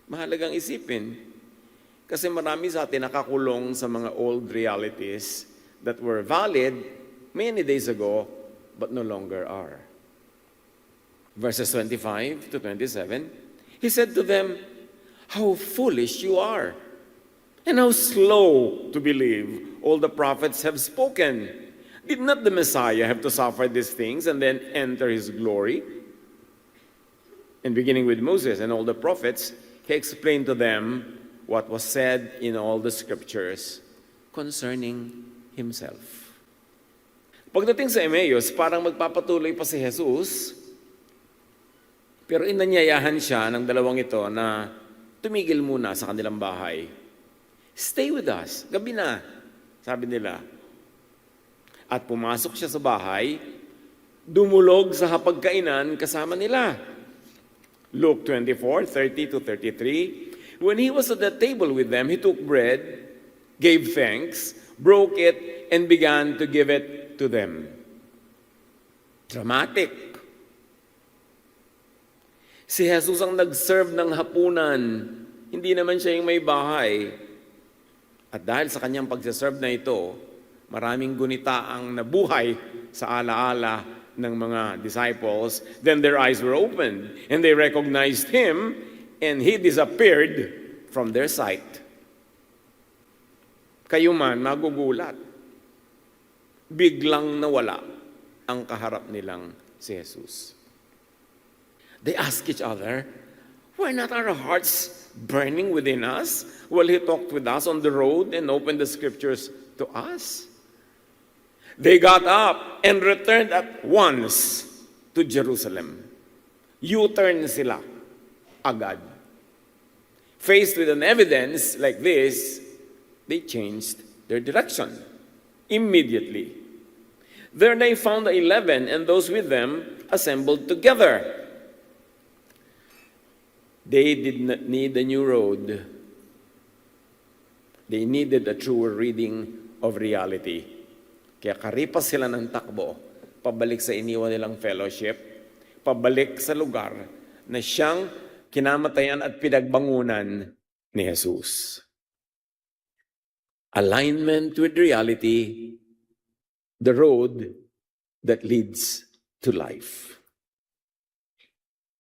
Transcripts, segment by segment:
Mahalagang isipin. Kasi marami sa atin nakakulong sa mga old realities that were valid many days ago but no longer are. Verses 25 to 27, he said to them, "How foolish you are, and how slow to believe all the prophets have spoken. Did not the Messiah have to suffer these things and then enter his glory?" And beginning with Moses and all the prophets, he explained to them what was said in all the scriptures concerning himself. Pagdating sa Emmaus, parang magpapatuloy pa si Jesus, pero inanyayahan siya ng dalawang ito na tumigil muna sa kanilang bahay. Stay with us. Gabi na, sabi nila. At pumasok siya sa bahay, dumulog sa hapagkainan kasama nila. Luke 24:30 to 33, when he was at the table with them, he took bread, gave thanks, broke it, and began to give it to them. Dramatic. Si Jesus ang nag-serve ng hapunan. Hindi naman siya yung may bahay. At dahil sa kanyang pagsaserve na ito, maraming gunita ang nabuhay sa alaala ng mga disciples. Then their eyes were opened, and they recognized him, and he disappeared from their sight. Kayo man, magugulat. Biglang nawala ang kaharap nilang si Jesus. They ask each other, "Were not our hearts burning within us while he talked with us on the road and opened the scriptures to us?" They got up and returned at once to Jerusalem. U-turn sila agad. Faced with an evidence like this, they changed their direction immediately. There they found the 11 and those with them assembled together. They did not need a new road. They needed a truer reading of reality. Kaya karipas sila ng takbo, pabalik sa iniwan nilang fellowship, pabalik sa lugar na siyang kinamatayan at pinagbangunan ni Jesus. Alignment with reality, the road that leads to life.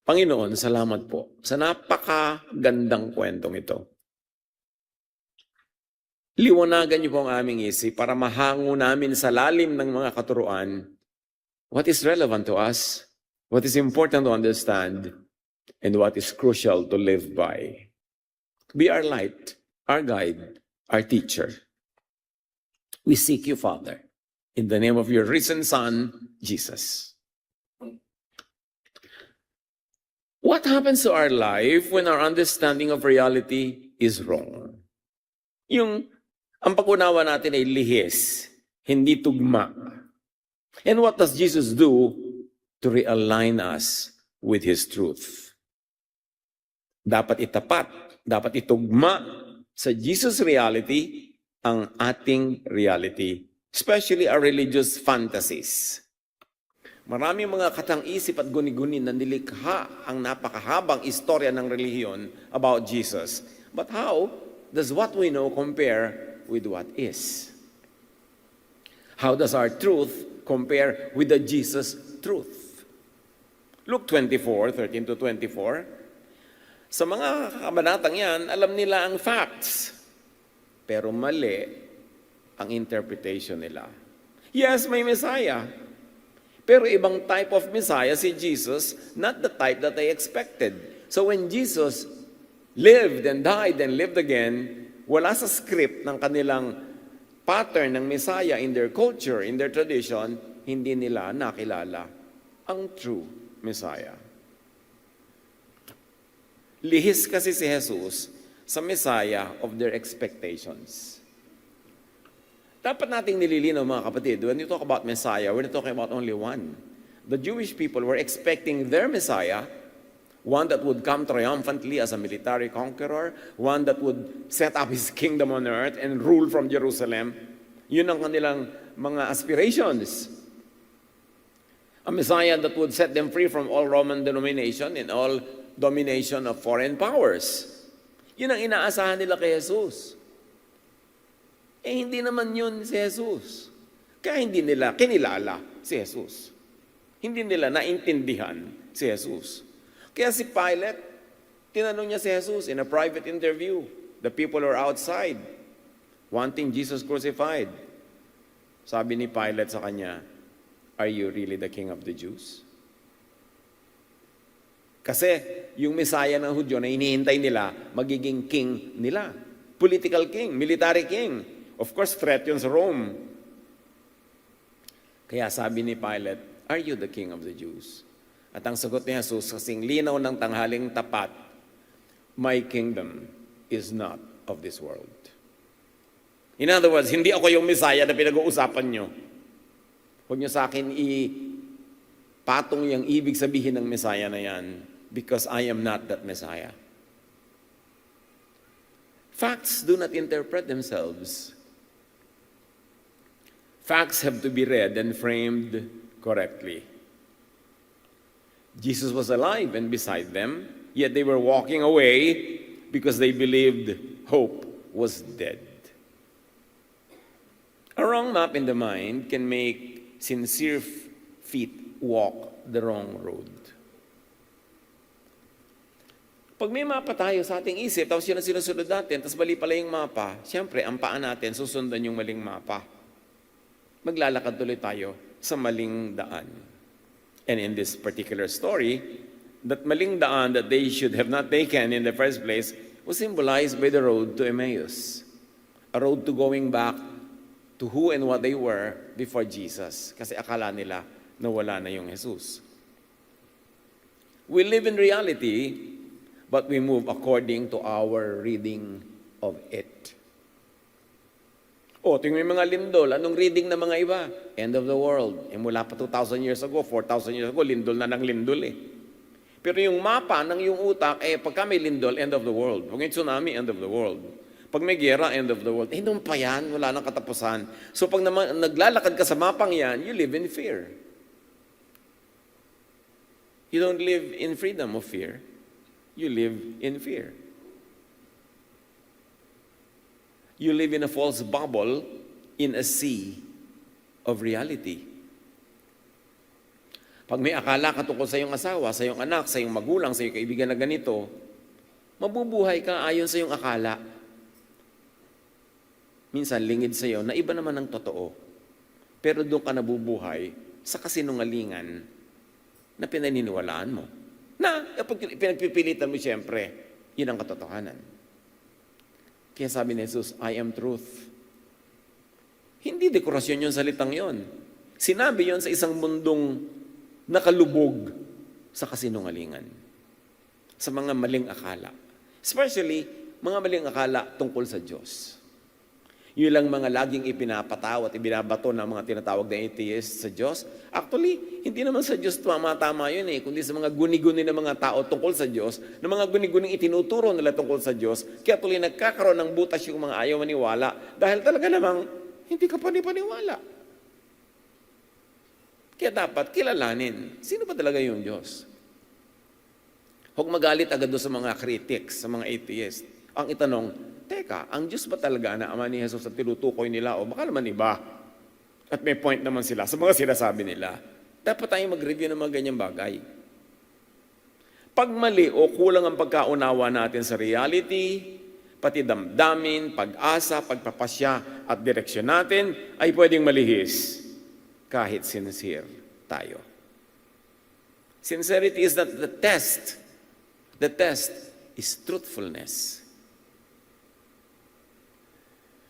Panginoon, salamat po sa napakagandang kwentong ito. Liwanagan niyo po ang aming isip para mahango namin sa lalim ng mga katuruan what is relevant to us, what is important to understand, and what is crucial to live by. Be our light, our guide, our teacher. We seek you, Father, in the name of your risen Son, Jesus. What happens to our life when our understanding of reality is wrong? Ang pag-unawa natin ay lihis, hindi tugma. And what does Jesus do to realign us with His truth? Dapat itapat, dapat itugma sa Jesus reality ang ating reality, especially our religious fantasies. Maraming mga katang-isip at guni-guni na nilikha ang napakahabang istorya ng relihiyon about Jesus. But how does what we know compare with what is? How does our truth compare with the Jesus truth? Luke 24:13 to 24. Sa mga kabanatang yan, alam nila ang facts. Pero mali ang interpretation nila. Yes, may Messiah. Pero ibang type of Messiah si Jesus, not the type that they expected. So when Jesus lived and died and lived again, wala sa script ng kanilang pattern ng Messiah in their culture, in their tradition, hindi nila nakilala ang true Messiah. Lihis kasi si Jesus sa Messiah of their expectations. Dapat nating nililinaw, mga kapatid, when you talk about Messiah, we're not talking about only one. The Jewish people were expecting their Messiah, one that would come triumphantly as a military conqueror, one that would set up his kingdom on earth and rule from Jerusalem. Yun ang kanilang mga aspirations. A Messiah that would set them free from all Roman domination and all domination of foreign powers. Yun ang inaasahan nila kay Jesus. Hindi naman yun si Jesus. Kaya hindi nila kinilala si Jesus. Hindi nila naintindihan si Jesus. Kaya si Pilate, tinanong niya si Jesus in a private interview. The people are outside, wanting Jesus crucified. Sabi ni Pilate sa kanya, "Are you really the king of the Jews?" Kasi yung Messiah ng Hudyo na hinihintay nila, magiging king nila. Political king, military king. Of course, threat yun sa Rome. Kaya sabi ni Pilate, "Are you the king of the Jews?" At ang sagot ni Jesus, kasing linaw ng tanghaling tapat, "My kingdom is not of this world." In other words, hindi ako yung Messiah na pinag-uusapan nyo. Huwag nyo sa akin patong yung ibig sabihin ng Messiah na yan, because I am not that Messiah. Facts do not interpret themselves. Facts have to be read and framed correctly. Jesus was alive and beside them, yet they were walking away because they believed hope was dead. A wrong map in the mind can make sincere feet walk the wrong road. Pag may mapa tayo sa ating isip, tapos yun ang sinusunod natin, tapos mali pala yung mapa, siyempre, ang paa natin, susundan yung maling mapa. Maglalakad tuloy tayo sa maling daan. And in this particular story, that maling daan that they should have not taken in the first place was symbolized by the road to Emmaus. A road to going back to who and what they were before Jesus. Kasi akala nila na wala na yung Jesus. We live in reality, but we move according to our reading of it. Tingnan yung mga lindol. Anong reading ng mga iba? End of the world. Mula pa 2,000 years ago, 4,000 years ago, lindol na ng lindol eh. Pero yung mapa ng yung utak, pagka may lindol, end of the world. Pag may tsunami, end of the world. Pag may gera, end of the world. Noon pa yan, wala nang katapusan. So pag naglalakad ka sa mapang yan, you live in fear. You don't live in freedom of fear. You live in fear. You live in a false bubble in a sea of reality. Pag may akala ka tungkol sa iyong asawa, sa iyong anak, sa iyong magulang, sa iyong kaibigan na ganito, mabubuhay ka ayon sa iyong akala. Minsan, lingid sa iyo na iba naman ang totoo. Pero doon ka nabubuhay sa kasinungalingan na pinaniniwalaan mo. Na, pinagpipilitan mo siyempre, yun ang katotohanan. Kaya sabi ni Jesus, I am truth. Hindi dekorasyon yung salitang yon. Sinabi yon sa isang mundong nakalubog sa kasinungalingan. Sa mga maling akala. Especially, mga maling akala tungkol sa Diyos. Yun lang mga laging ipinapataw at ibinabato ng mga tinatawag na atheists sa Diyos. Actually, hindi naman sa Diyos tama yun kundi sa mga guni-guni ng mga tao tungkol sa Diyos, ng mga guni-guning itinuturo nila tungkol sa Diyos, kaya tuloy nagkakaroon ng butas yung mga ayaw maniwala dahil talaga namang hindi ka panipaniwala. Kaya dapat kilalanin, sino ba talaga yung Diyos? Huwag magalit agad doon sa mga critics, sa mga atheists. Ang itanong, teka, ang Diyos ba talaga na Ama ni Jesus at tinutukoy nila o baka naman iba? At may point naman sila sa mga sinasabi nila. Dapat tayong mag-review ng mga ganyang bagay. Pag mali o kulang ang pagkaunawa natin sa reality, pati damdamin, pag-asa, pagpapasya at direksyon natin ay pwedeng malihis kahit sincere tayo. Sincerity is not the test. The test is truthfulness.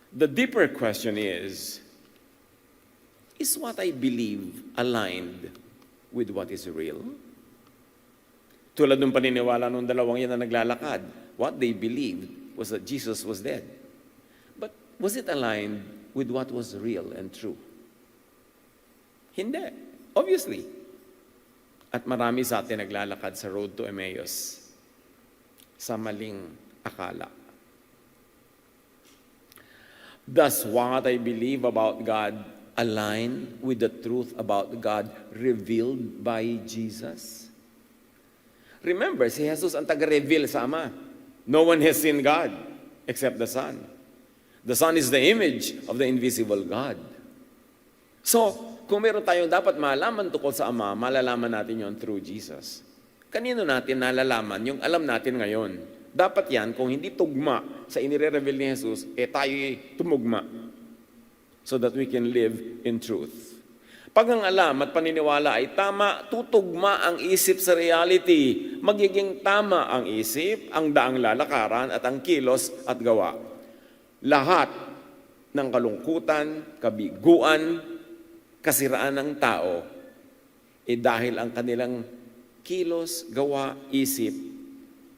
The deeper question is what I believe aligned with what is real? Tulad ng paniniwala ng dalawang yan na naglalakad, what they believed was that Jesus was dead. But was it aligned with what was real and true? Hindi. Obviously. At marami sa atin naglalakad sa road to Emmaus sa maling akala. Does what I believe about God align with the truth about God revealed by Jesus? Remember, si Jesus ang taga-reveal sa Ama. No one has seen God except the Son. The Son is the image of the invisible God. So, kung meron tayong dapat malaman tungkol sa Ama, malalaman natin yon through Jesus. Kanino natin nalalaman yung alam natin ngayon? Dapat yan, kung hindi tugma sa inire-reveal ni Jesus, tayo'y tumugma so that we can live in truth. Pag ang alam at paniniwala ay tama, tutugma ang isip sa reality. Magiging tama ang isip, ang daang lalakaran at ang kilos at gawa. Lahat ng kalungkutan, kabiguan, kasiraan ng tao, dahil ang kanilang kilos, gawa, isip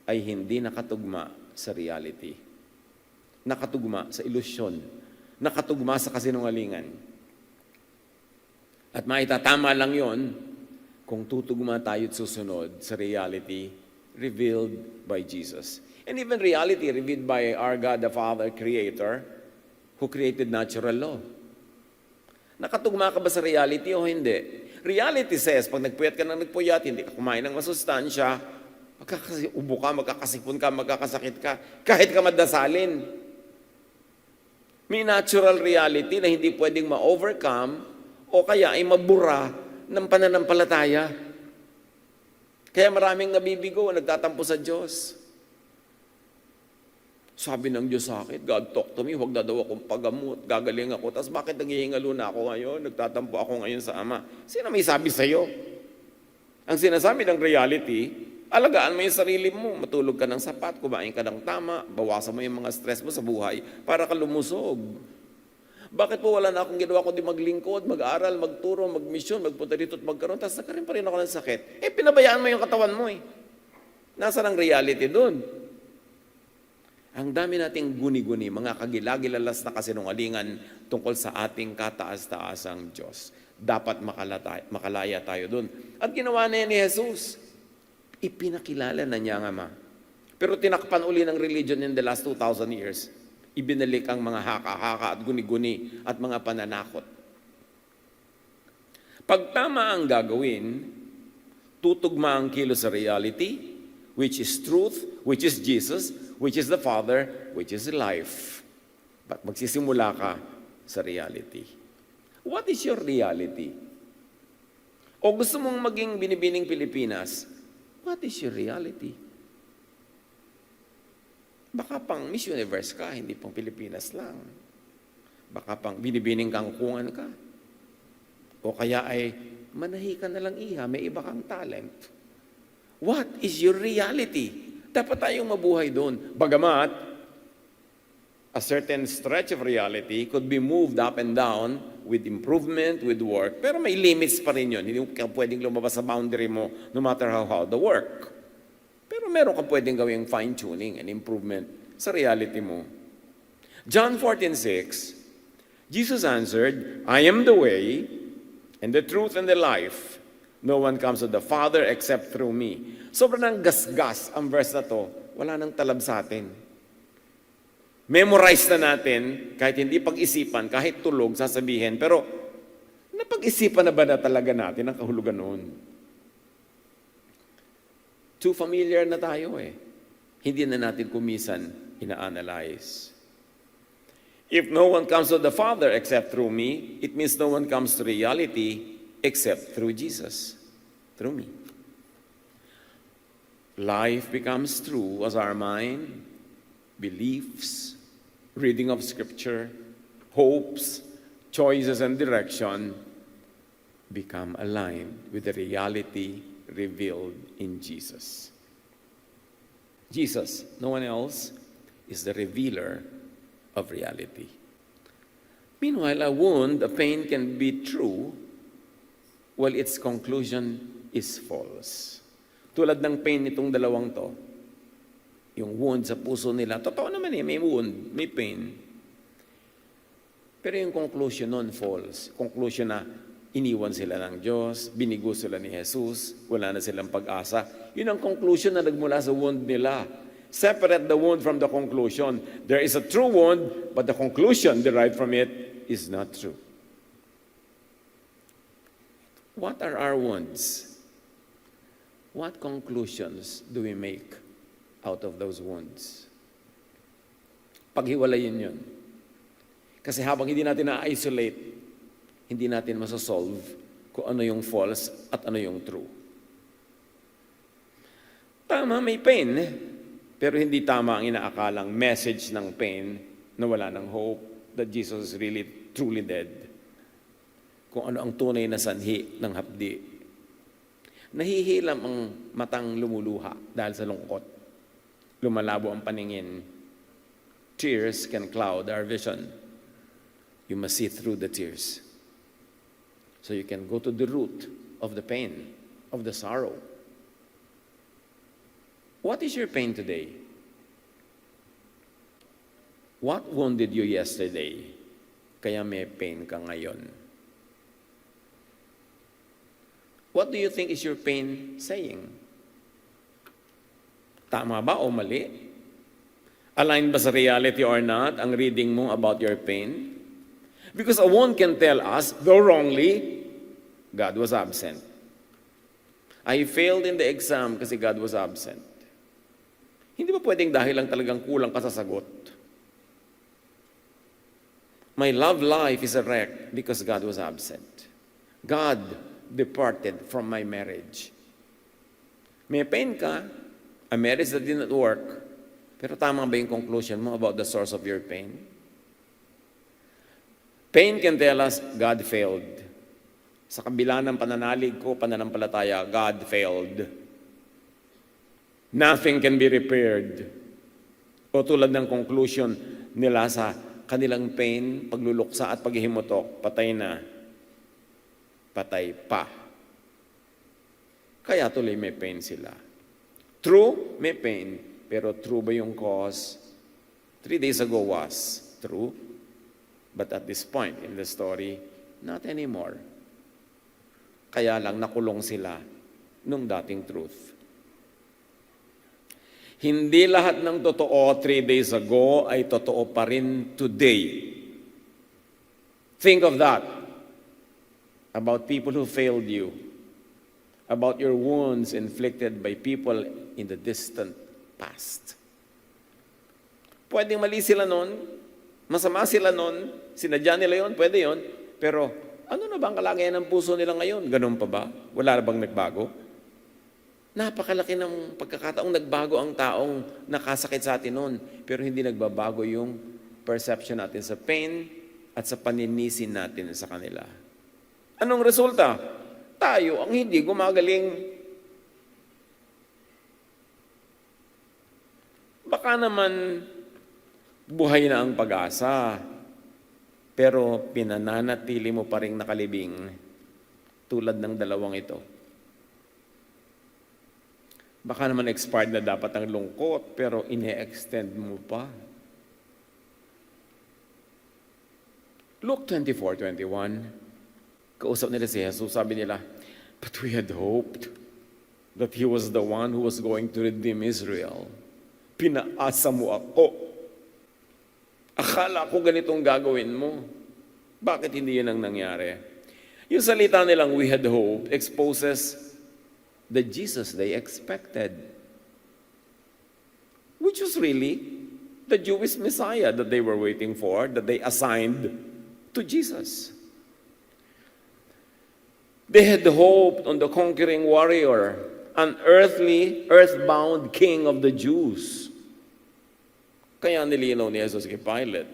ay hindi nakatugma sa reality. Nakatugma sa ilusyon. Nakatugma sa kasinungalingan. At maitatama lang yon kung tutugma tayo at susunod sa reality revealed by Jesus. And even reality revealed by our God the Father, Creator, who created natural law. Nakatugma ka ba sa reality o hindi? Reality says, pag nagpuyat ka ng nagpuyat, hindi ka kumain ng masustansya, ubo ka, magkakasipon ka, magkakasakit ka, kahit ka madasalin. May natural reality na hindi pwedeng ma-overcome o kaya ay mabura ng pananampalataya. Kaya maraming nabibigo, nagtatampo sa Diyos. Sabi ng Diyos sa akin, God talk to me, huwag na daw akong pagamot, gagaling ako. Tapos bakit naghihingalo na ako ngayon? Nagtatampo ako ngayon sa Ama. Sino may sabi sa'yo? Ang sinasabi ng reality, alagaan mo yung sarili mo, matulog ka ng sapat, kumain ka ng tama, bawasan mo yung mga stress mo sa buhay para ka lumusog. Bakit po wala na akong ginawa kundi maglingkod, mag-aral, magturo, magmisyon, magpunta dito at magkaroon, tapos nagkaroon pa rin ako ng sakit? Pinabayaan mo yung katawan mo . Nasaan ang reality doon? Ang dami nating guni-guni, mga kagilagilalas na kasinungalingan tungkol sa ating kataas-taasang Diyos. Dapat makalaya tayo doon. At ginawa na yan ni Jesus. Ipinakilala na niya ang Ama. Pero tinakpan uli ng religion in the last 2,000 years. Ibinalik ang mga haka-haka at guni-guni at mga pananakot. Pag tama ang gagawin, tutugma ang kilos sa reality, which is truth, which is Jesus, which is the Father, which is life. But magsisimula ka sa reality. What is your reality? O gusto mong maging binibining Pilipinas, what is your reality? Baka pang Miss Universe ka, hindi pang Pilipinas lang. Baka pang binibining kangkungan ka. O kaya ay manahi ka na lang iha, may iba kang talent. What is your reality? Dapat tayong mabuhay doon. Bagamat, a certain stretch of reality could be moved up and down with improvement, with work. Pero may limits pa rin yun. Hindi ka pwedeng lumabas sa boundary mo no matter how hard the work. Pero meron ka pwedeng gawing fine-tuning and improvement sa reality mo. John 14:6, Jesus answered, I am the way, and the truth, and the life. No one comes to the Father except through me. Sobrang nang gasgas ang verse na to. Wala nang talab sa atin. Memorize na natin, kahit hindi pag-isipan, kahit tulog, sasabihin. Pero, napag-isipan na ba na talaga natin ang kahulugan noon? Too familiar na tayo . Hindi na natin kumisan ina-analyze. If no one comes to the Father except through me, it means no one comes to reality except through Jesus, through me. Life becomes true as our mind, beliefs, reading of Scripture, hopes, choices, and direction become aligned with the reality revealed in Jesus. Jesus, no one else, is the revealer of reality. Meanwhile, a wound, a pain can be true while its conclusion is false. Tulad ng pain nitong dalawang to, yung wound sa puso nila, totoo naman may wound, may pain. Pero yung conclusion nun, false. Conclusion na, iniwan sila ng Diyos, binigo sila ni Jesus, wala na silang pag-asa. Yun ang conclusion na nagmula sa wound nila. Separate the wound from the conclusion. There is a true wound, but the conclusion derived from it is not true. What are our wounds? What conclusions do we make out of those wounds. Paghiwalayin yun. Kasi habang hindi natin na-isolate, hindi natin masasolve kung ano yung false at ano yung true. Tama, may pain. Pero hindi tama ang inaakalang message ng pain na wala ng hope, that Jesus is really, truly dead. Kung ano ang tunay na sanhi ng hapdi. Nahihilam ang matang lumuluha dahil sa lungkot. Lumalabo ang paningin. Tears can cloud our vision. You must see through the tears. So you can go to the root of the pain, of the sorrow. What is your pain today? What wounded you yesterday? Kaya may pain ka ngayon. What do you think is your pain saying? Tama ba o mali? Aligned ba sa reality or not ang reading mo about your pain? Because a wound can tell us, though wrongly, God was absent. I failed in the exam kasi God was absent. Hindi ba pwedeng dahil lang talagang kulang ka sa sagot? My love life is a wreck because God was absent. God departed from my marriage. May pain ka, a marriage that did not work, pero tama ba yung conclusion mo about the source of your pain? Pain can tell us, God failed. Sa kabila ng pananalig ko, pananampalataya, God failed. Nothing can be repaired. O tulad ng conclusion nila sa kanilang pain, pagluluksa at paghihimutok, patay na. Patay pa. Kaya tuloy may pain sila. True, may pain. Pero true ba yung cause? 3 days ago was true. But at this point in the story, not anymore. Kaya lang nakulong sila nung dating truth. Hindi lahat ng totoo 3 days ago ay totoo pa rin today. Think of that. About people who failed you. About your wounds inflicted by people in the distant past. Pwedeng mali sila nun, masama sila nun, sinadya nila yon, pwede yon. Pero ano na ba ang kalagayan ng puso nila ngayon? Ganun pa ba? Wala na bang nagbago? Napakalaki ng pagkakataong nagbago ang taong nakasakit sa atin noon, pero hindi nagbabago yung perception natin sa pain at sa paninisin natin sa kanila. Anong resulta? Tayo ang hindi gumagaling. Baka naman buhay na ang pag-asa, pero pinananatili mo pa rin nakalibing tulad ng dalawang ito. Baka naman expired na dapat ang lungkot, pero ine-extend mo pa. Luke 24:21, kausap nila si Jesus, sabi nila, but we had hoped that He was the one who was going to redeem Israel. Pinaasa mo ako. Akala ko ganitong gagawin mo. Bakit hindi yun ang nangyari? Yung salita nilang we had hoped exposes the Jesus they expected, which was really the Jewish Messiah that they were waiting for, that they assigned to Jesus. They had hoped on the conquering warrior, an earthbound king of the Jews. Kaya nilinaw ni Jesus kay Pilate,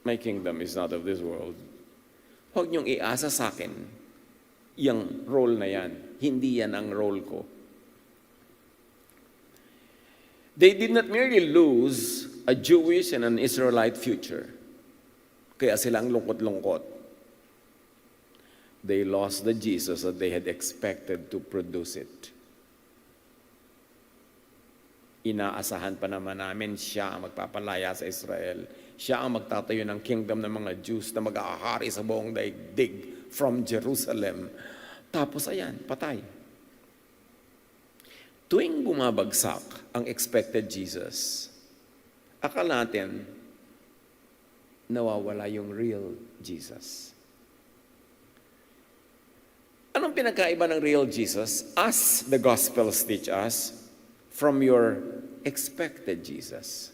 my kingdom is not of this world. Huwag niyong iasa sa akin yung role na yan. Hindi yan ang role ko. They did not merely lose a Jewish and an Israelite future. Kaya silang lungkot-lungkot. They lost the Jesus that they had expected to produce it. Inaasahan pa naman namin siya ang magpapalaya sa Israel. Siya ang magtatayo ng kingdom ng mga Jews na mag-aahari sa buong daigdig from Jerusalem. Tapos ayan, patay. Tuwing bumabagsak ang expected Jesus, akala natin nawawala yung real Jesus. Anong pinagkaiba ng real Jesus as the Gospels teach us from your expected Jesus.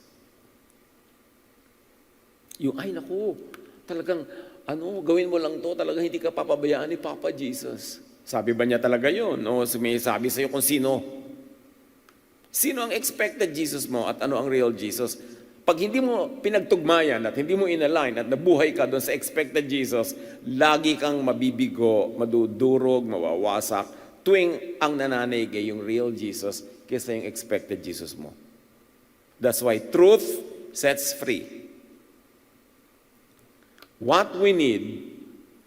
Yung, ay naku, talagang, gawin mo lang to, talagang hindi ka papabayaan ni Papa Jesus. Sabi ba niya talaga yun? O may sabi sa'yo kung sino? Sino ang expected Jesus mo at ano ang real Jesus? Pag hindi mo pinagtugmayan at hindi mo inalign at nabuhay ka doon sa expected Jesus, lagi kang mabibigo, madudurog, mawawasak, tuwing ang nananaig ay yung real Jesus kaysa yung expected Jesus mo. That's why truth sets free. What we need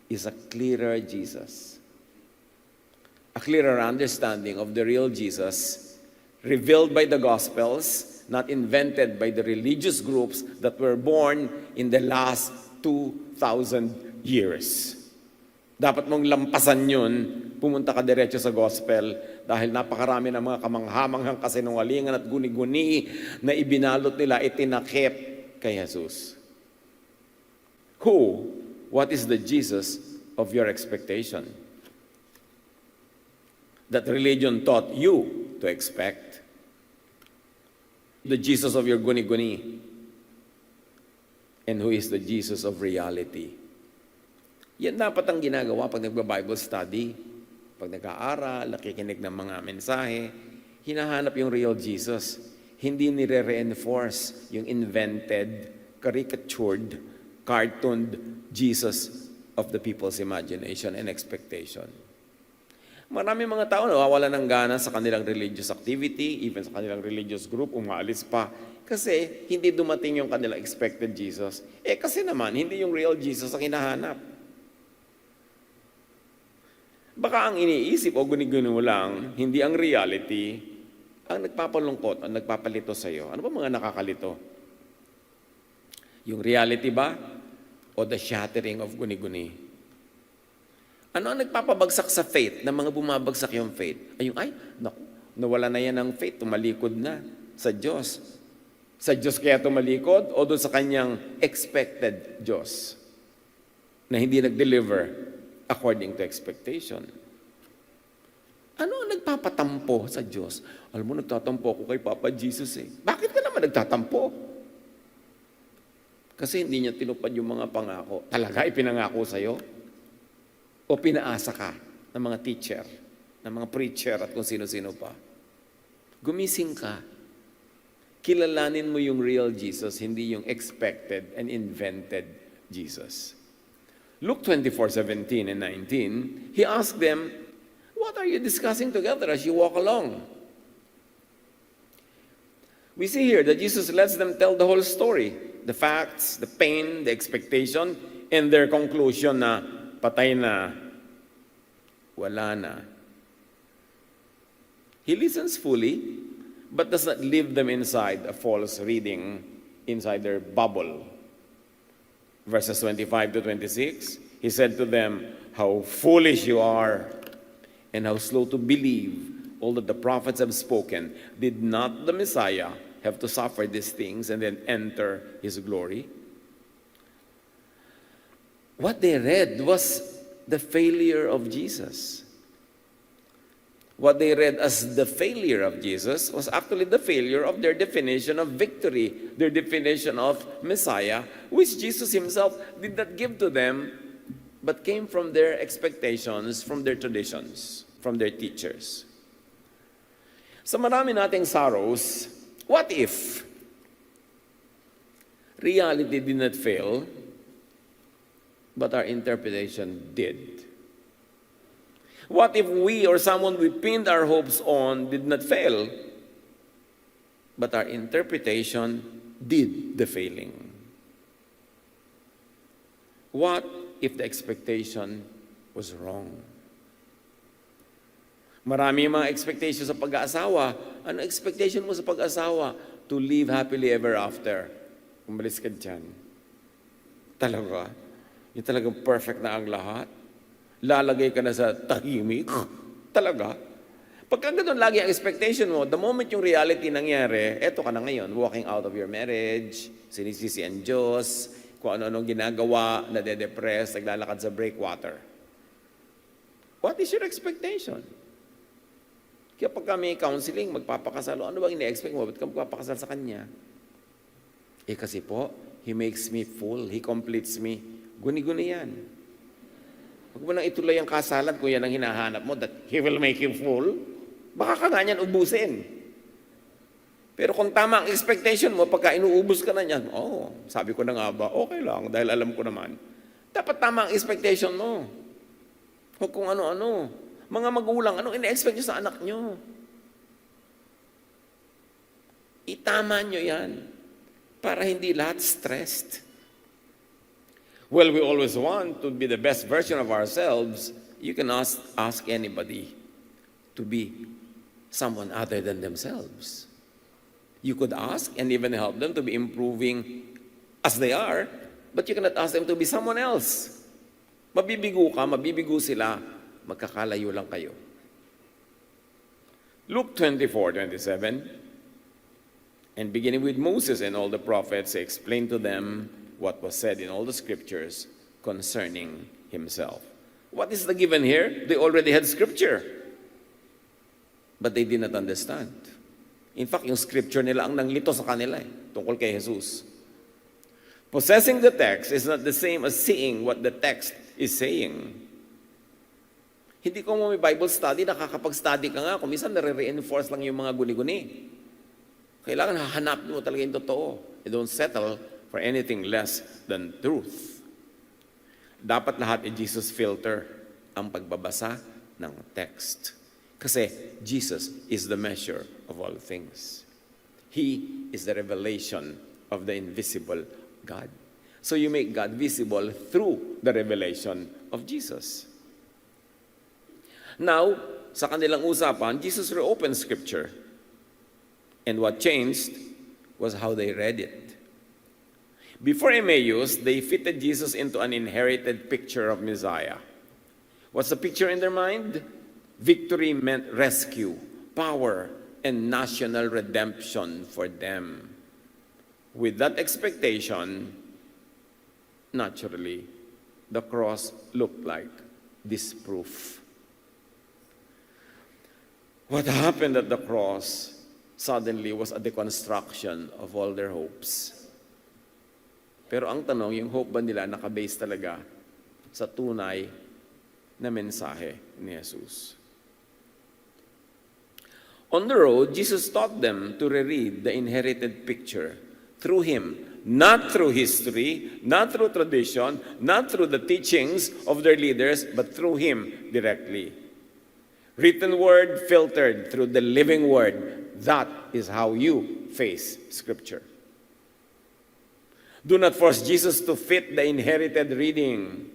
is a clearer Jesus. A clearer understanding of the real Jesus revealed by the Gospels, not invented by the religious groups that were born in the last 2,000 years. Dapat mong lampasan yun, pumunta ka diretso sa gospel dahil napakarami ng mga kamanghamanghang kasinungalingan at guni-guni na ibinalot nila, itinakip kay Jesus. Who? What is the Jesus of your expectation? That religion taught you to expect. The Jesus of your guni-guni. And who is the Jesus of reality? Yan dapat ang ginagawa pag nagba-Bible study. Pag nag-aaral, nakikinig ng mga mensahe, hinahanap yung real Jesus. Hindi nire-reinforce yung invented, caricatured, cartooned Jesus of the people's imagination and expectation. Marami mga tao nawawala ng gana sa kanilang religious activity, even sa kanilang religious group, umaalis pa. Kasi hindi dumating yung kanilang expected Jesus. Kasi naman, hindi yung real Jesus ang hinahanap. Baka ang iniisip o guni-guni mo lang, hindi ang reality, ang nagpapalungkot, ang nagpapalito sa iyo. Ano ba mga nakakalito? Yung reality ba? O the shattering of guni-guni? Ano ang nagpapabagsak sa faith na mga bumabagsak yung faith? Naku, nawala na yan ng faith, tumalikod na sa Diyos. Sa Diyos kaya tumalikod o doon sa kanyang expected Diyos na hindi nag-deliver according to expectation? Ano ang nagpapatampo sa Diyos? Alam mo, nagtatampo ako kay Papa Jesus eh. Bakit ka naman nagtatampo? Kasi hindi niya tinupad yung mga pangako. Talaga ipinangako sa'yo? O pinaasa ka ng mga teacher, ng mga preacher at kung sino-sino pa? Gumising ka. Kilalanin mo yung real Jesus, hindi yung expected and invented Jesus. Luke 24:17 and 19, he asked them, what are you discussing together as you walk along? We see here that Jesus lets them tell the whole story. The facts, the pain, the expectation, and their conclusion na patay na, wala na. He listens fully, but does not leave them inside a false reading, inside their bubble. Verses 25 to 26, he said to them, how foolish you are, and how slow to believe all that the prophets have spoken. Did not the Messiah have to suffer these things and then enter his glory? What they read was the failure of Jesus. What they read as the failure of Jesus was actually the failure of their definition of victory, their definition of Messiah, which Jesus himself did not give to them, but came from their expectations, from their traditions, from their teachers. Sa marami nating sorrows, what if reality did not fail, but our interpretation did? What if we or someone we pinned our hopes on did not fail, but our interpretation did the failing? What if the expectation was wrong? Marami mga expectation sa pag-aasawa. Ano expectation mo sa pag-aasawa? To live happily ever after. Umalis ka dyan. Talaga? Yung talagang perfect na ang lahat? Lalagay ka na sa tahimik? Talaga? Pagka ganun lagi ang expectation mo, the moment yung reality nangyari, eto ka na ngayon, walking out of your marriage, sinisisi ang Diyos, kung ano-anong ginagawa, nade-depress, naglalakad sa breakwater. What is your expectation? Kaya pag may counseling, magpapakasal, ano bang ina-expect mo? Ba't ka magpapakasal sa kanya? Kasi po, he makes me full, he completes me. Guni-guni yan. Huwag mo nang ituloy ang kasalan kung yan ang hinahanap mo, that he will make you full. Baka ka nga niyan ubusin. Pero kung tama ang expectation mo, pagka inuubos ka na niyan, sabi ko na nga ba, okay lang, dahil alam ko naman. Dapat tama ang expectation mo. Huwag kung ano-ano. Mga magulang, anong ina-expect nyo sa anak nyo? Itama nyo yan para hindi lahat stressed. Well, we always want to be the best version of ourselves. You can ask anybody to be someone other than themselves. You could ask and even help them to be improving as they are, but you cannot ask them to be someone else. Mabibigo ka, mabibigo sila, magkakalayo lang kayo. Luke 24:27, and beginning with Moses and all the prophets, he explained to them what was said in all the scriptures concerning himself. What is the given here? They already had scripture, but they did not understand. In fact, yung scripture nila ang nanglito sa kanila tungkol kay Jesus. Possessing the text is not the same as seeing what the text is saying. Hindi ko mo may Bible study, nakakapag-study ka nga, kung minsan nare-reinforce lang yung mga guni-guni. Kailangan hahanapin mo talaga yung totoo. You don't settle for anything less than truth. Dapat lahat Jesus filter ang pagbabasa ng text. Kasi Jesus is the measure of all things. He is the revelation of the invisible God. So you make God visible through the revelation of Jesus. Now, sa kanilang usapan, Jesus reopened Scripture. And what changed was how they read it. Before Emmaus, they fitted Jesus into an inherited picture of Messiah. What's the picture in their mind? Victory meant rescue, power, and national redemption for them. With that expectation, naturally, the cross looked like disproof. What happened at the cross suddenly was a deconstruction of all their hopes. Pero ang tanong, yung hope ba nila nakabase talaga sa tunay na mensahe ni Jesus? On the road, Jesus taught them to reread the inherited picture through Him, not through history, not through tradition, not through the teachings of their leaders, but through Him directly. Written word filtered through the living word. That is how you face Scripture. Do not force Jesus to fit the inherited reading.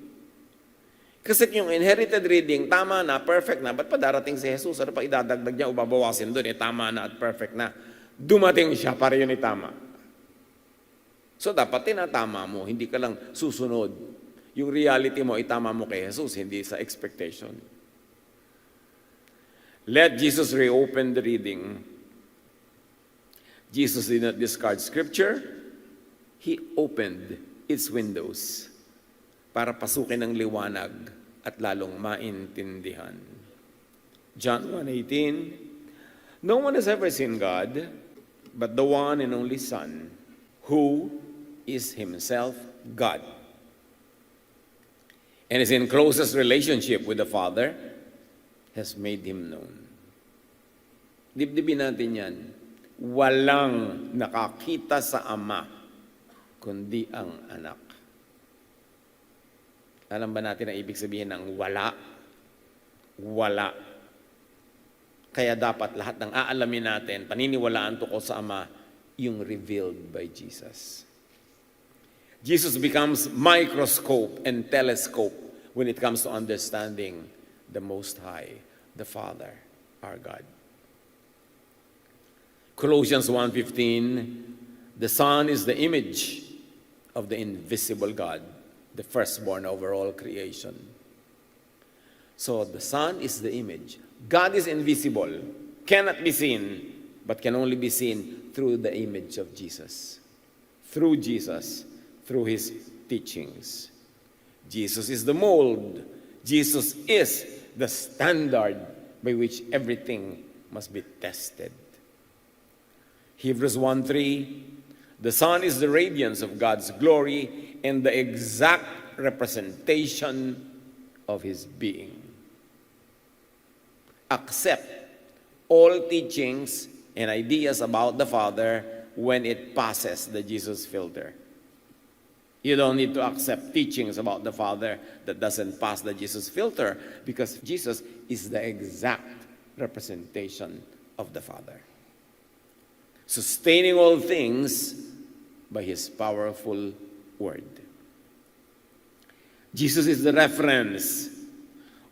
Kasi yung inherited reading, tama na, perfect na, ba't pa darating si Jesus? Ano pa idadagdag niya o babawasin doon? Tama na at perfect na. Dumating siya para yun tama. So dapat tinatama mo, hindi ka lang susunod. Yung reality mo, itama mo kay Jesus, hindi sa expectation. Let Jesus reopen the reading. Jesus did not discard Scripture. He opened its windows para pasukin ng liwanag at lalong maintindihan. John 1:18, no one has ever seen God, but the one and only Son, who is Himself God, and is in closest relationship with the Father, has made Him known. Dibdibin natin yan. Walang nakakita sa Ama, kundi ang Anak. Alam ba natin ang ibig sabihin ng wala? Wala. Kaya dapat lahat ng aalamin natin, paniniwalaan tungkol sa Ama, yung revealed by Jesus. Jesus becomes microscope and telescope when it comes to understanding the Most High, the Father, our God. Colossians 1:15, the Son is the image of the invisible God, the firstborn over all creation. So the Son is the image. God is invisible, cannot be seen, but can only be seen through the image of Jesus. Through Jesus, through His teachings. Jesus is the mold. Jesus is the standard by which everything must be tested. Hebrews 1:3, the Son is the radiance of God's glory and the exact representation of His being. Accept all teachings and ideas about the Father when it passes the Jesus filter. You don't need to accept teachings about the Father that doesn't pass the Jesus filter, because Jesus is the exact representation of the Father, sustaining all things by His powerful word. Jesus is the reference.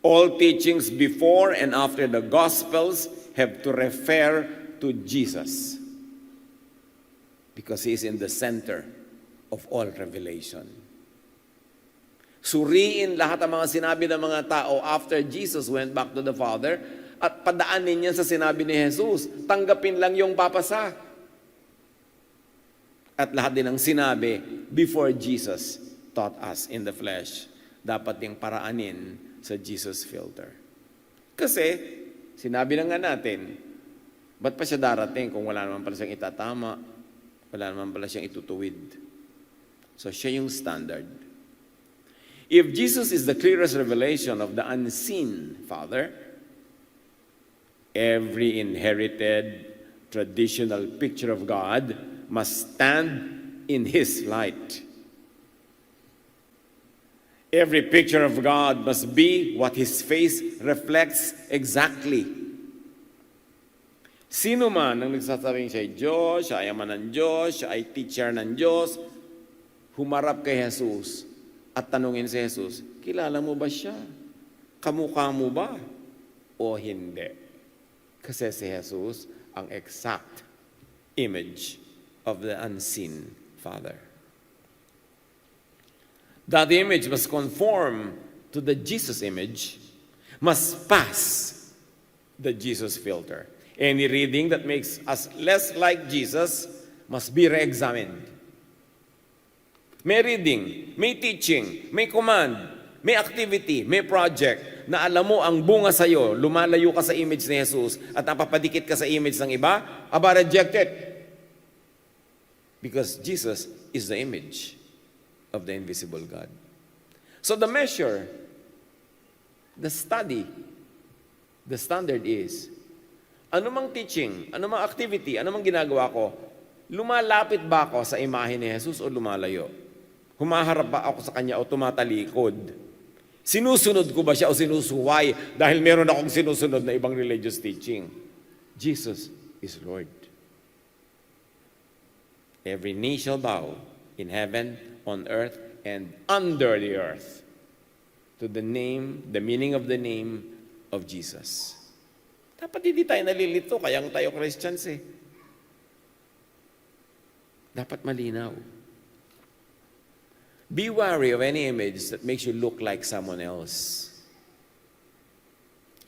All teachings before and after the Gospels have to refer to Jesus, because He is in the center of all revelation. Suriin lahat ang mga sinabi ng mga tao after Jesus went back to the Father, at padaanin niya sa sinabi ni Jesus. Tanggapin lang yung papasa. At lahat din ang sinabi before Jesus taught us in the flesh, dapat ding paraanin sa Jesus filter. Kasi, sinabi na nga natin, ba't pa siya darating kung wala naman pala siyang itatama, wala naman pala siyang itutuwid. So, siya yung standard. If Jesus is the clearest revelation of the unseen Father, every inherited, traditional picture of God must stand in His light. Every picture of God must be what His face reflects exactly. Sino man ang nagsasabing siya ay Diyos, siya ay ama ng Diyos, siya ay teacher ng Diyos, humarap kay Jesus at tanungin si Jesus, kilala mo ba siya? Kamukha mo ba? O hindi? Kasi si Jesus ang exact image of the unseen Father. That image must conform to the Jesus image, must pass the Jesus filter. Any reading that makes us less like Jesus must be re-examined. May reading, may teaching, may command, may activity, may project na alam mo ang bunga sa'yo, lumalayo ka sa image ni Jesus at napapadikit ka sa image ng iba, reject it. Because Jesus is the image of the invisible God. So the measure, the study, the standard is, anumang teaching, anumang activity, anumang ginagawa ko, lumalapit ba ako sa imahe ni Jesus o lumalayo? Humaharap ba ako sa Kanya o tumatalikod? Sinusunod ko ba siya o sinusuway dahil meron akong sinusunod na ibang religious teaching? Jesus is Lord. Every knee shall bow in heaven, on earth, and under the earth to the name, the meaning of the name of Jesus. Dapat hindi tayo nalilito, kaya tayo Christians eh. Dapat malinaw. Be wary of any image that makes you look like someone else.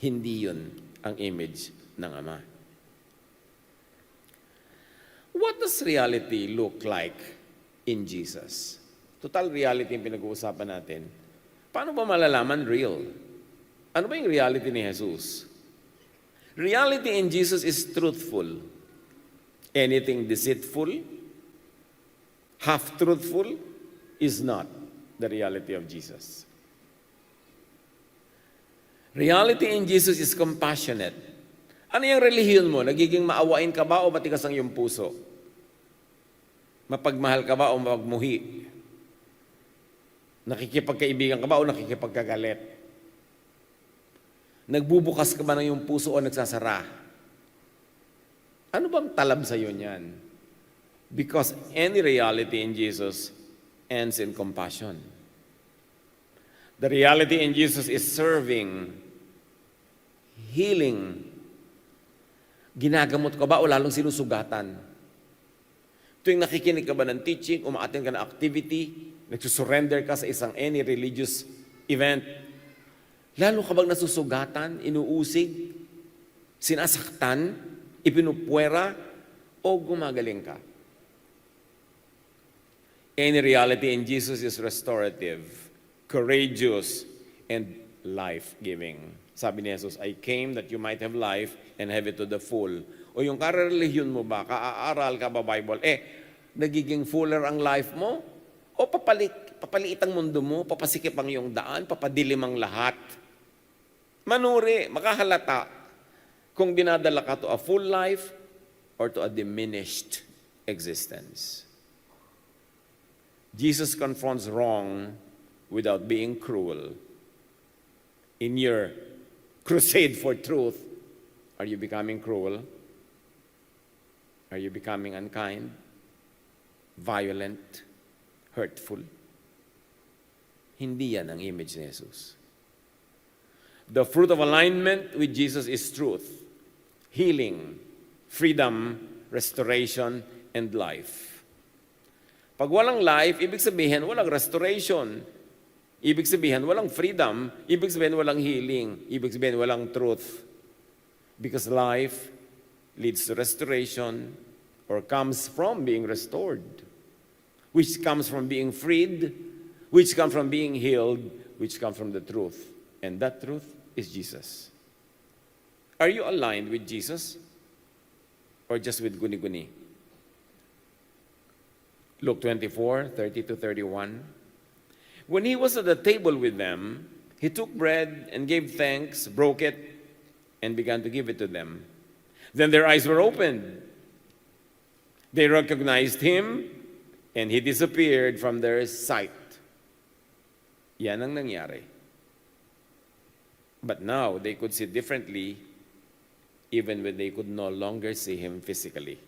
Hindi yun ang image ng Ama. What does reality look like in Jesus? Total reality yung pinag-uusapan natin. Paano ba malalaman real? Ano ba yung reality ni Jesus? Reality in Jesus is truthful. Anything deceitful, half-truthful, is not the reality of Jesus. Reality in Jesus is compassionate. Ano yung relihiyon mo? Nagiging maawain ka ba o matigas ang iyong puso? Mapagmahal ka ba o mapagmuhi? Nakikipagkaibigan ka ba o nakikipagkagalit? Nagbubukas ka ba ng iyong puso o nagsasara? Ano bang talab sa iyo niyan? Because any reality in Jesus ends in compassion. The reality in Jesus is serving, healing. Ginagamot ka ba o lalong sinusugatan? Tuwing nakikinig ka ba ng teaching, umaattend ka ng activity, nagsusurrender ka sa isang any religious event, lalo ka bang nasusugatan, inuusig, sinasaktan, ipinupwera, o gumagaling ka? Any reality in Jesus is restorative, courageous, and life-giving. Sabi ni Jesus, I came that you might have life and have it to the full. O yung karelihiyon mo ba, kaaaral ka ba Bible, nagiging fuller ang life mo? O papaliit ang mundo mo, papasikip ang iyong daan, papadilim ang lahat? Manuri, makahalata kung dinadala ka to a full life or to a diminished existence. Jesus confronts wrong without being cruel. In your crusade for truth, are you becoming cruel? Are you becoming unkind, violent, hurtful? Hindi yan ang image ni Jesus. The fruit of alignment with Jesus is truth, healing, freedom, restoration, and life. Pag walang life, ibig sabihin walang restoration. Ibig sabihin walang freedom. Ibig sabihin walang healing. Ibig sabihin walang truth. Because life leads to restoration or comes from being restored, which comes from being freed, which comes from being healed, which comes from the truth. And that truth is Jesus. Are you aligned with Jesus or just with guni-guni? Luke 24:30-31. When he was at the table with them, he took bread and gave thanks, broke it, and began to give it to them. Then their eyes were opened. They recognized him, and he disappeared from their sight. Yan ang nangyari. But now they could see differently, even when they could no longer see him physically.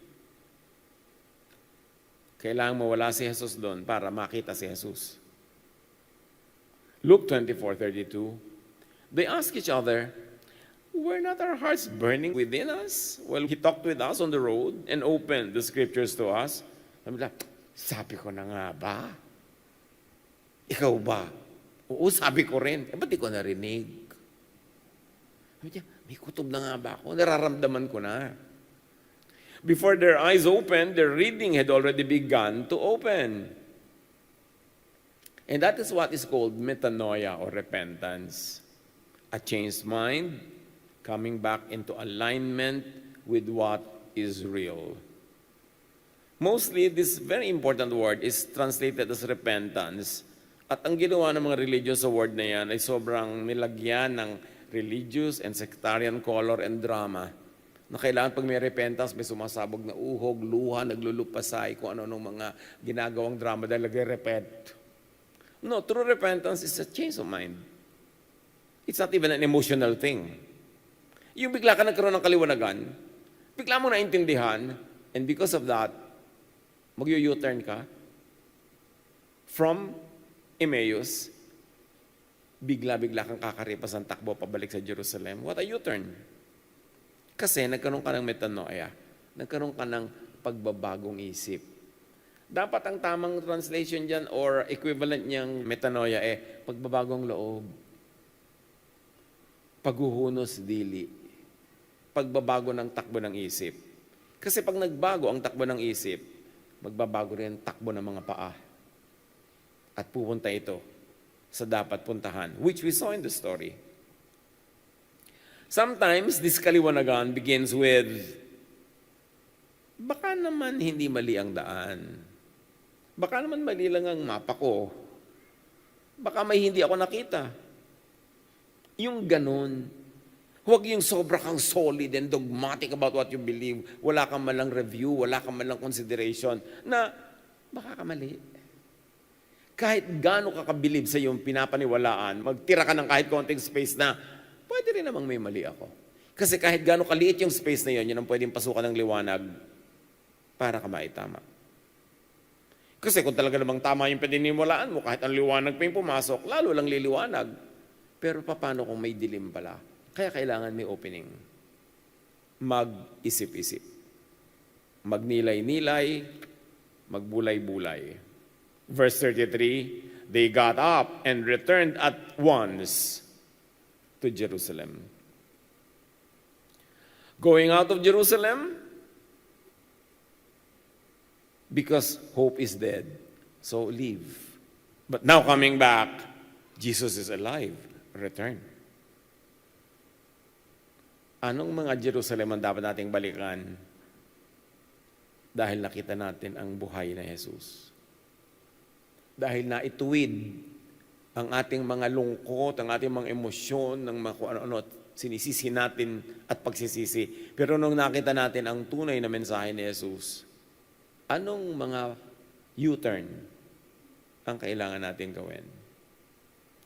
Kailangan mawala si Jesus doon para makita si Jesus. Luke 24:32. They asked each other, were not our hearts burning within us while he talked with us on the road and opened the scriptures to us? Sabi ko na nga ba? Ikaw ba? Oo, sabi ko rin. Ba't di ko narinig? May kutob na nga ba ako? Nararamdaman ko na. Before their eyes opened, their reading had already begun to open. And that is what is called metanoia or repentance. A changed mind coming back into alignment with what is real. Mostly, this very important word is translated as repentance. At ang ginawa ng mga religious sa word na yan ay sobrang nilagyan ng religious and sectarian color and drama. Na kailangan pag may repentance, may sumasabog na uhog, luha, naglulupasay, kung ano-anong mga ginagawang drama dahil nagre-repent. No, true repentance is a change of mind. It's not even an emotional thing. Yung bigla ka nagkaroon ng kaliwanagan, bigla mo naintindihan, and because of that, mag-u-turn ka from Emmaus, bigla-bigla kang kakaripas ang takbo pabalik sa Jerusalem. What a U-turn. Kasi nagkaroon ka ng metanoia, nagkaroon ka ng pagbabagong isip. Dapat ang tamang translation dyan or equivalent niyang metanoia pagbabagong loob, paghuhunos dili, pagbabago ng takbo ng isip. Kasi pag nagbago ang takbo ng isip, magbabago rin ang takbo ng mga paa. At pupunta ito sa dapat puntahan, which we saw in the story. Sometimes, this kaliwanagan begins with, baka naman hindi mali ang daan. Baka naman mali lang ang mapa ko. Baka may hindi ako nakita. Yung ganun. Huwag yung sobra kang solid and dogmatic about what you believe. Wala kang malang review, wala kang malang consideration na baka ka mali. Kahit gaano ka kabilib sa iyong pinapaniwalaan, magtira ka ng kahit konting space na, pwede rin namang may mali ako. Kasi kahit gaano kaliit yung space na yun, yun ang pwedeng pasukan ng liwanag para ka maitama. Kasi kung talaga namang tama yung pininiwalaan mo, kahit ang liwanag pa yung pumasok, lalo lang liliwanag. Pero paano kung may dilim pala? Kaya kailangan may opening. Mag-isip-isip. Magnilay-nilay, magbulay-bulay. Verse 33, they got up and returned at once to Jerusalem. Going out of Jerusalem, because hope is dead, so leave. But now coming back, Jesus is alive. Return. Anong mga Jerusalem ang dapat nating balikan? Dahil nakita natin ang buhay na Jesus. Dahil naituwid ang ating mga lungkot, ang ating mga emosyon, ng mga kung ano-ano, sinisisi natin at pagsisisi. Pero nung nakita natin ang tunay na mensahe ni Jesus, anong mga U-turn ang kailangan natin gawin?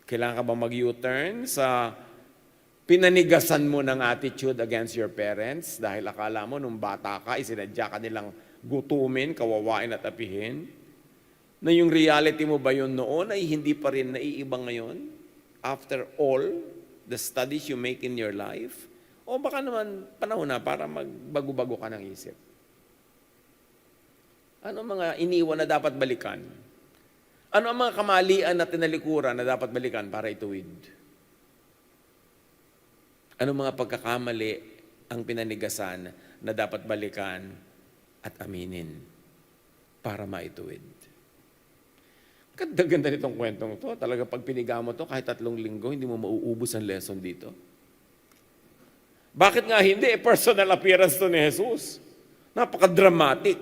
Kailangan ka ba mag-U-turn sa pinanigasan mo ng attitude against your parents dahil akala mo nung bata ka, isinadya ka nilang gutumin, kawawain at apihin? Na yung reality mo ba yun noon ay hindi pa rin naiiba ngayon? After all the studies you make in your life? O baka naman panahon na para magbago-bago ka ng isip? Ano mga iniwan na dapat balikan? Ano ang mga kamalian na tinalikuran na dapat balikan para ituwid? Ano mga pagkakamali ang pinanigasan na dapat balikan at aminin para maituwid? Ganda-ganda nitong kwentong to. Talaga pag piniga mo to, kahit 3 linggo, hindi mo mauubos ang lesson dito. Bakit nga hindi? Personal appearance to ni Jesus. Napaka-dramatic.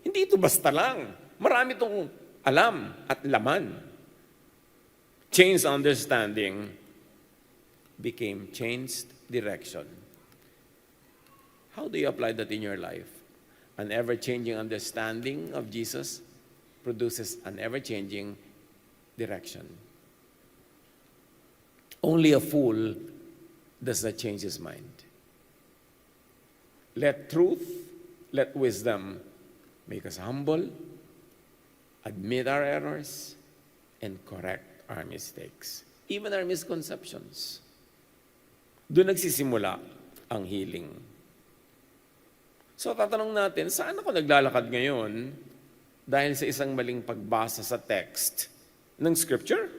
Hindi ito basta lang. Marami itong alam at laman. Changed understanding became changed direction. How do you apply that in your life? An ever-changing understanding of Jesus produces an ever-changing direction. Only a fool does not change his mind. Let truth, let wisdom make us humble, admit our errors, and correct our mistakes, even our misconceptions. Doon nagsisimula ang healing. So tatanong natin, saan ako naglalakad ngayon dahil sa isang maling pagbasa sa text ng Scripture?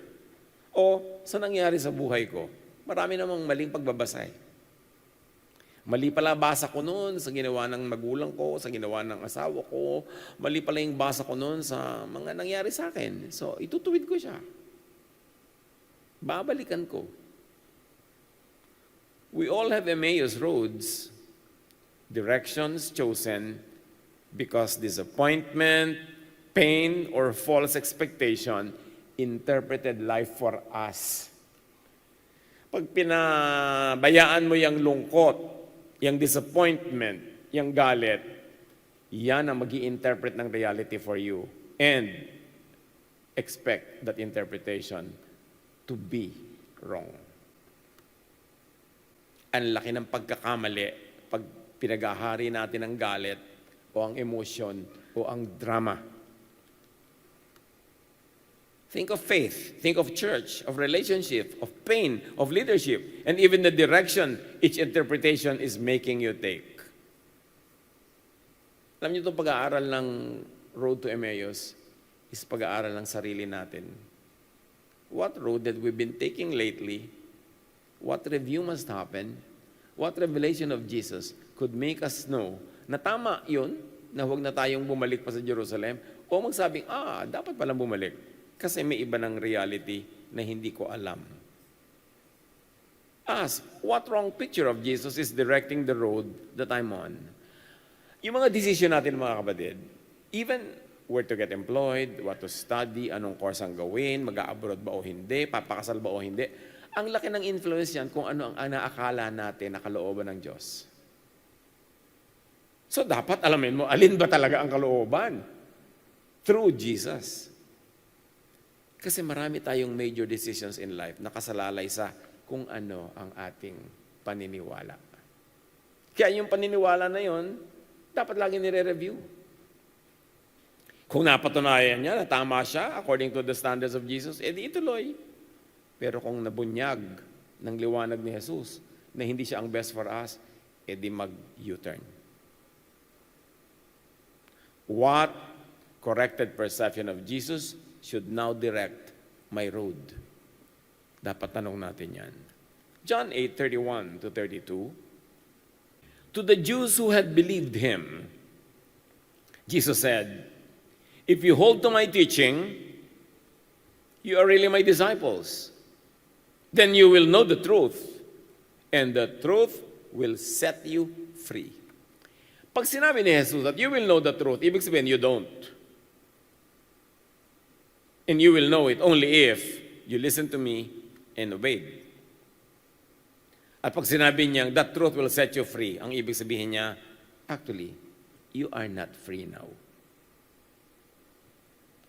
O sa nangyari sa buhay ko? Marami namang maling pagbabasa. Mali pala basa ko noon sa ginawa ng magulang ko, sa ginawa ng asawa ko. Mali pala yung basa ko noon sa mga nangyari sa akin. So, itutuwid ko siya. Babalikan ko. We all have Emmaus roads, directions chosen because disappointment, pain, or false expectation interpreted life for us. Pag pinabayaan mo yung lungkot, yung disappointment, yung galit, yan ang mag-i-interpret ng reality for you. And expect that interpretation to be wrong. Ang laki ng pagkakamali pag pinagahari natin ang galit o ang emotion o ang drama. Think of faith, think of church, of relationship, of pain, of leadership, and even the direction each interpretation is making you take. Alam niyo itong pag-aaral ng Road to Emmaus is pag-aaral ng sarili natin. What road that we've been taking lately? What review must happen? What revelation of Jesus could make us know na tama yun, na huwag na tayong bumalik pa sa Jerusalem, o magsabing, dapat palang bumalik. Kasi may iba ng reality na hindi ko alam. Ask, what wrong picture of Jesus is directing the road that I'm on? Yung mga decision natin, mga kapatid, even where to get employed, what to study, anong course ang gawin, mag-a-abroad ba o hindi, papakasal ba o hindi, ang laki ng influence yan kung ano ang naakala natin na kalooban ng Diyos. So dapat alamin mo, alin ba talaga ang kalooban? Through Jesus. Kasi marami tayong major decisions in life na kasalalay sa kung ano ang ating paniniwala. Kaya yung paniniwala na yon, dapat lagi nire-review. Kung napatunayan niya na tama siya according to the standards of Jesus, edi ituloy. Pero kung nabunyag ng liwanag ni Jesus na hindi siya ang best for us, edi mag-U-turn. What corrected perception of Jesus should now direct my road? Dapat tanong natin yan. John 8:31 to 32. To the Jews who had believed him, Jesus said, "If you hold to my teaching, you are really my disciples. Then you will know the truth, and the truth will set you free. Pag sinabi ni Jesus that you will know the truth, ibig sabihin you don't. And you will know it only if you listen to me and obeyed. At pag sinabi niyang, that truth will set you free, ang ibig sabihin niya, actually, you are not free now.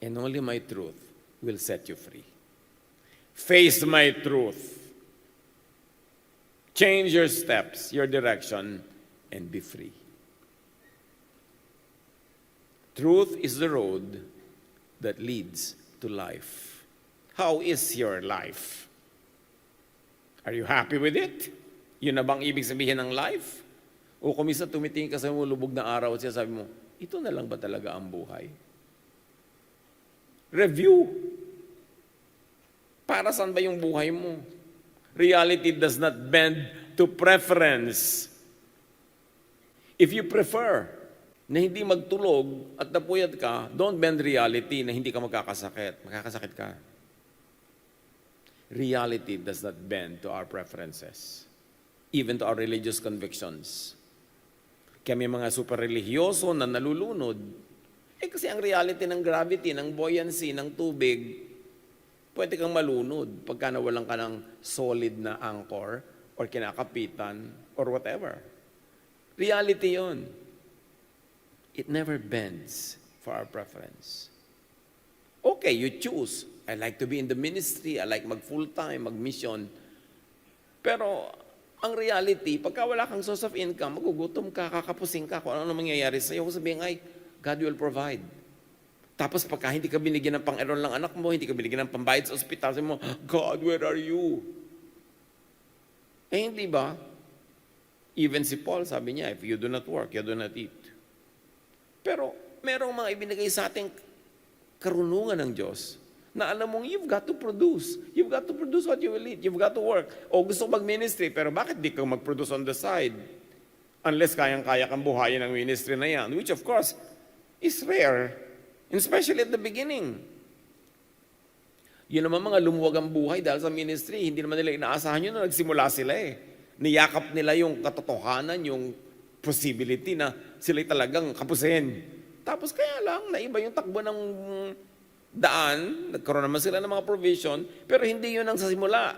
And only my truth will set you free. Face my truth. Change your steps, your direction, and be free. Truth is the road that leads to life. How is your life? Are you happy with it? Yun na bang ibig sabihin ng life? O kung minsan tumitingin ka sa lubog na araw at sabi mo, ito na lang ba talaga ang buhay? Review. Para saan ba yung buhay mo? Reality does not bend to preference. If you prefer na hindi magtulog at napuyat ka, don't bend reality na hindi ka magkakasakit. Magkakasakit ka. Reality does not bend to our preferences, even to our religious convictions. Kaya may mga super religyoso na nalulunod. Kasi ang reality ng gravity, ng buoyancy, ng tubig, pwede kang malunod pagka nawalan ka ng solid na anchor or kinakapitan or whatever. Reality yun. It never bends for our preference. Okay, you choose. I like to be in the ministry. I like mag-full-time, mag-mission. Pero ang reality, pagka wala kang source of income, magugutom ka, kakapusing ka, kung ano mangyayari sa'yo, kung sabihin, ay, God will provide. Tapos pagka hindi ka binigyan ng pang-enroll ng anak mo, hindi ka binigyan ng pambayad sa ospital, sabi mo, God, where are you? Eh, hindi ba? Even si Paul, sabi niya, if you do not work, you do not eat. Pero merong mga ibinigay sa ating karunungan ng Diyos na alam mong you've got to produce. You've got to produce what you will eat. You've got to work. O gusto mag-ministry, pero bakit di ka mag-produce on the side? Unless kayang-kaya kang buhayin ang ministry na yan, which of course is rare, and especially at the beginning. Yun naman mga lumuwag ang buhay dahil sa ministry, hindi naman nila inaasahan yun na nagsimula sila eh. Niyakap nila yung katotohanan, yung possibility na sila'y talagang kapusin. Tapos kaya lang, naiba yung takbo ng daan, nagkaroon naman sila ng mga provision, pero hindi yun ang sa simula.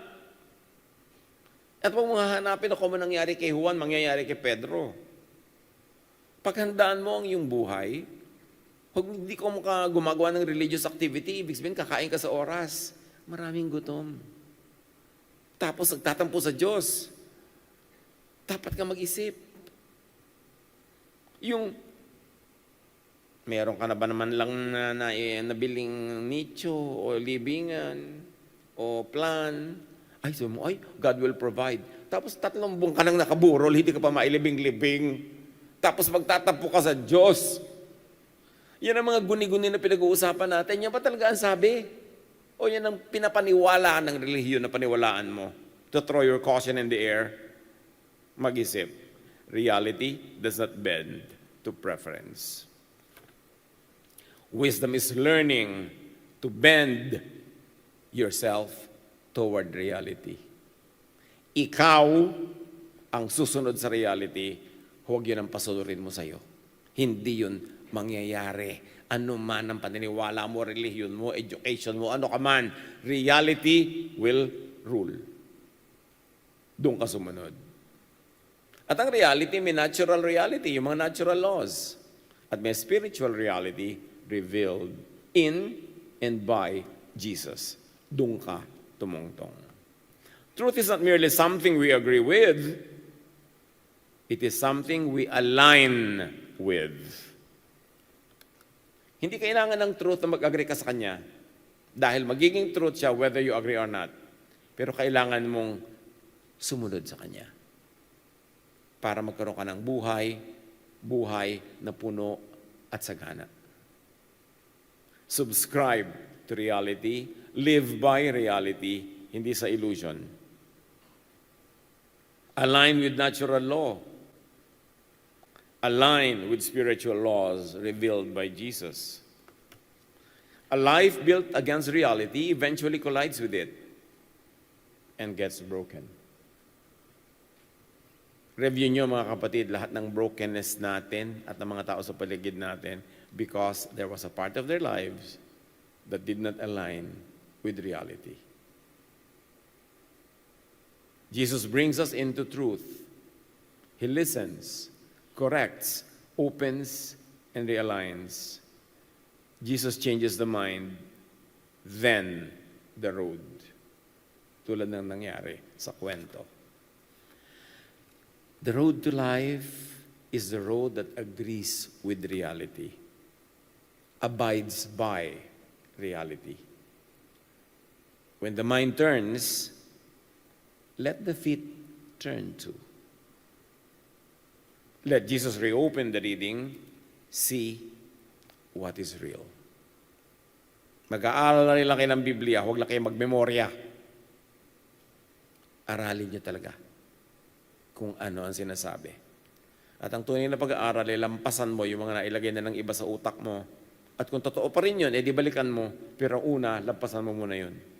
At kung hahanapin ako man nangyari kay Juan, mangyayari kay Pedro. Paghandaan mo ang iyong buhay, pag hindi ko gumagawa ng religious activity, ibig sabihin kakain ka sa oras. Maraming gutom. Tapos nagtatampo sa Diyos. Dapat ka mag-isip. Yung meron ka na ba naman lang na nabiling nicho o libingan o plan? Ay, sabi mo, ay, God will provide. Tapos 3 buwan ka nang nakaburol, hindi ka pa mailibing-libing. Tapos magtatampo ka sa Diyos. Yan ang mga guni-guni na pinag-uusapan natin. Yan ba talaga ang sabi? O yan ang pinapaniwala ng relihiyon na paniwalaan mo? To throw your caution in the air? Mag-isip. Reality does not bend to preference. Wisdom is learning to bend yourself toward reality. Ikaw ang susunod sa reality, huwag yun ang pasunurin mo sa'yo. Hindi yun mangyayari. Ano man ang paniniwala mo, religion mo, education mo, ano ka man, reality will rule. Doon ka sumunod. At ang reality, may natural reality, yung mga natural laws. At may spiritual reality revealed in and by Jesus. Doon ka tumungtong. Truth is not merely something we agree with, it is something we align with. Hindi kailangan ng truth na mag-agree ka sa Kanya dahil magiging truth siya whether you agree or not. Pero kailangan mong sumunod sa Kanya para magkaroon ka ng buhay na puno at sagana. Subscribe to reality, live by reality, hindi sa illusion. Align with natural law. Align with spiritual laws revealed by Jesus. A life built against reality eventually collides with it and gets broken. Review nyo mga kapatid, lahat ng brokenness natin at ng mga tao sa paligid natin because there was a part of their lives that did not align with reality. Jesus brings us into truth. He listens, corrects, opens, and realigns. Jesus changes the mind, then the road. Tulad ng nangyari sa kwento. The road to life is the road that agrees with reality, abides by reality. When the mind turns, let the feet turn too. Let Jesus reopen the reading, see what is real. Mag-aaral na rin lang kayo ng Biblia, huwag lang kayo magmemorya. Aralin niyo talaga kung ano ang sinasabi. At ang tunay na pag-aaral ay lampasan mo yung mga nailagay na ng iba sa utak mo. At kung totoo pa rin yun, edi balikan mo. Pero una, lampasan mo muna yun.